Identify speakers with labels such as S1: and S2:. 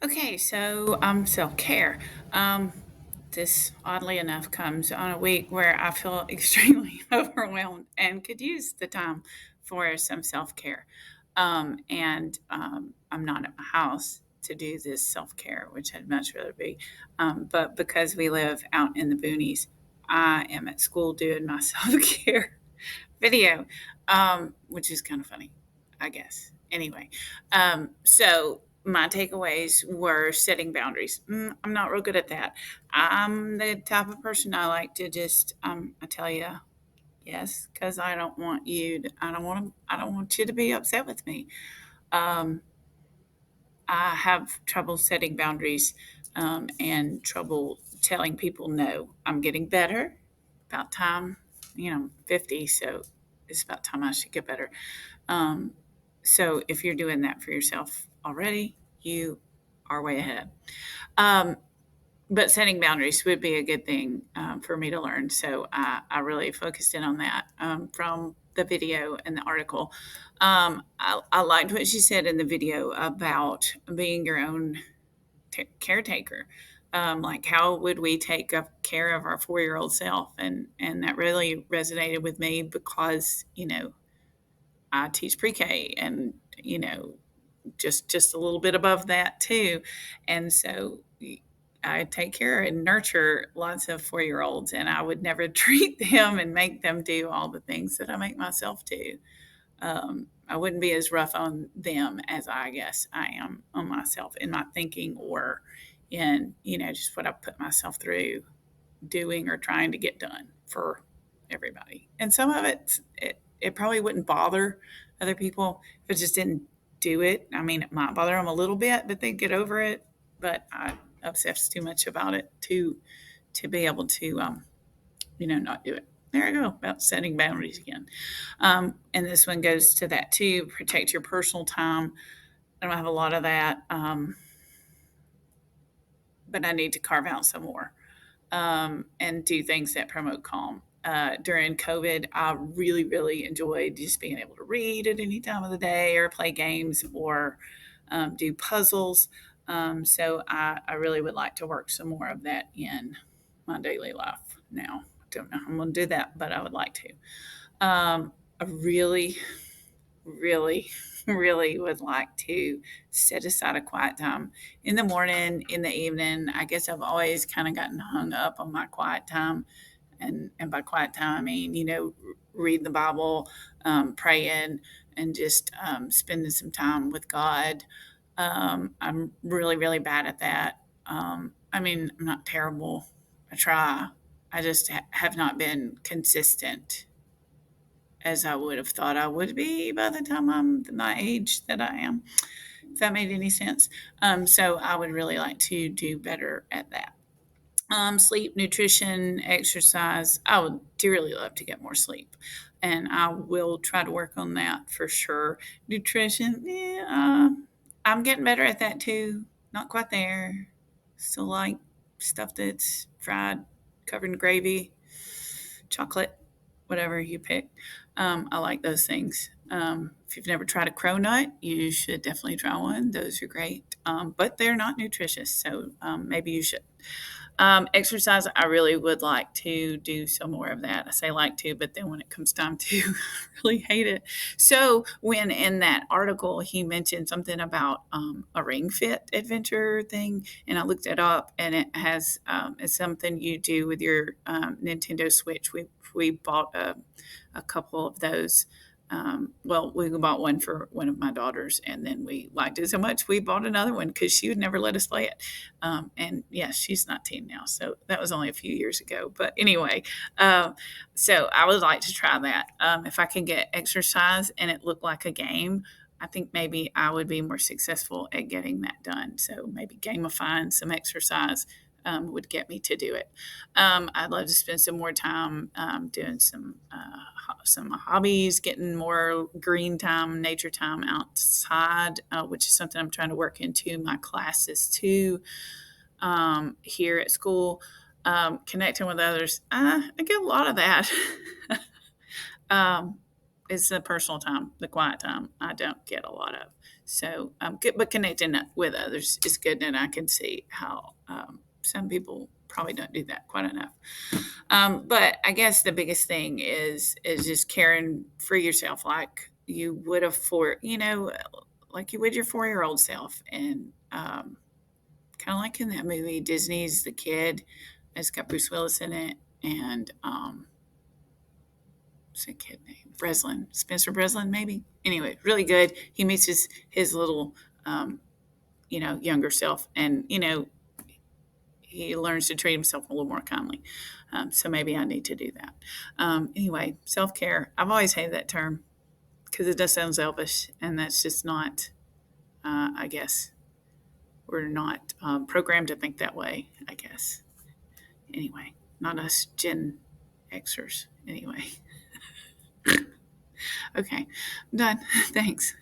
S1: Okay, so self-care. Um, this oddly enough comes on a week where I feel extremely overwhelmed and could use the time for some self-care. And I'm not at my house to do this self-care, which I'd much rather be. But because we live out in the boonies, I am at school doing my self-care video, which is kind of funny, I guess. Anyway, so my takeaways were setting boundaries. I'm not real good at that. I'm the type of person I like to just, I tell you yes, because I don't want you. I don't want you to be upset with me. Um, I have trouble setting boundaries and trouble telling people no. I'm getting better. About time, 50, so it's about time I should get better. Um, so if you're doing that for yourself already, you are way ahead. Um, but setting boundaries would be a good thing for me to learn. So I really focused in on that from the video and the article. I liked what she said in the video about being your own caretaker. Like how would we take care of our 4-year old self? And that really resonated with me because I teach pre-K and just a little bit above that too, and so I take care and nurture lots of 4-year olds, and I would never treat them and make them do all the things that I make myself do. I wouldn't be as rough on them as I guess I am on myself in my thinking or in just what I put myself through doing or trying to get done for everybody. And some of it probably wouldn't bother other people if I just didn't do it. I mean, it might bother them a little bit, but they'd get over it. But I obsess too much about it to be able to not do it. There I go about setting boundaries again. And this one goes to that too. Protect your personal time. I don't have a lot of that, but I need to carve out some more and do things that promote calm. During COVID, I really, really enjoyed just being able to read at any time of the day or play games or do puzzles. So I really would like to work some more of that in my daily life now. I don't know how I'm going to do that, but I would like to. I really, really, really would like to set aside a quiet time in the morning, in the evening. I guess I've always kind of gotten hung up on my quiet time. And by quiet time, I mean, reading the Bible, praying, and just spending some time with God. I'm really, really bad at that. I mean, I'm not terrible. I try. I just have not been consistent as I would have thought I would be by the time I'm my age that I am, if that made any sense. So I would really like to do better at that. Sleep, nutrition, exercise. I would dearly love to get more sleep, and I will try to work on that for sure. Nutrition, yeah, I'm getting better at that too. Not quite there. Still like stuff that's fried, covered in gravy, chocolate, whatever you pick. I like those things. If you've never tried a cronut, you should definitely try one. Those are great, but they're not nutritious, so maybe you should. Exercise, I really would like to do some more of that. I say like to, but then when it comes time to, I really hate it. So when in that article he mentioned something about a Ring Fit adventure thing, and I looked it up, and it has it's something you do with your Nintendo Switch. We bought a couple of those. Well, we bought one for one of my daughters, and then we liked it so much we bought another one because she would never let us play it. And yes, she's 19 now, so that was only a few years ago. But anyway, so I would like to try that. If I can get exercise and it looked like a game, I think maybe I would be more successful at getting that done. So maybe gamifying some exercise would get me to do it. I'd love to spend some more time doing some hobbies, getting more green time, nature time outside, which is something I'm trying to work into my classes too here at school. Connecting with others, I get a lot of that. um, it's the personal time, the quiet time. I don't get a lot of. So, good, but connecting with others is good, and I can see how some people probably don't do that quite enough. But I guess the biggest thing is just caring for yourself like you would have for like you would your 4-year-old self, and kind of like in that movie Disney's The Kid. It's got Bruce Willis in it, and what's that kid name? Breslin, Spencer Breslin, maybe. Anyway, really good. He meets his little um, younger self, and he learns to treat himself a little more kindly. So maybe I need to do that. Anyway, self care. I've always hated that term because it does sound selfish, and that's just not. I guess we're not programmed to think that way. I guess. Anyway, not us Gen Xers. Anyway, okay, I'm done. Thanks.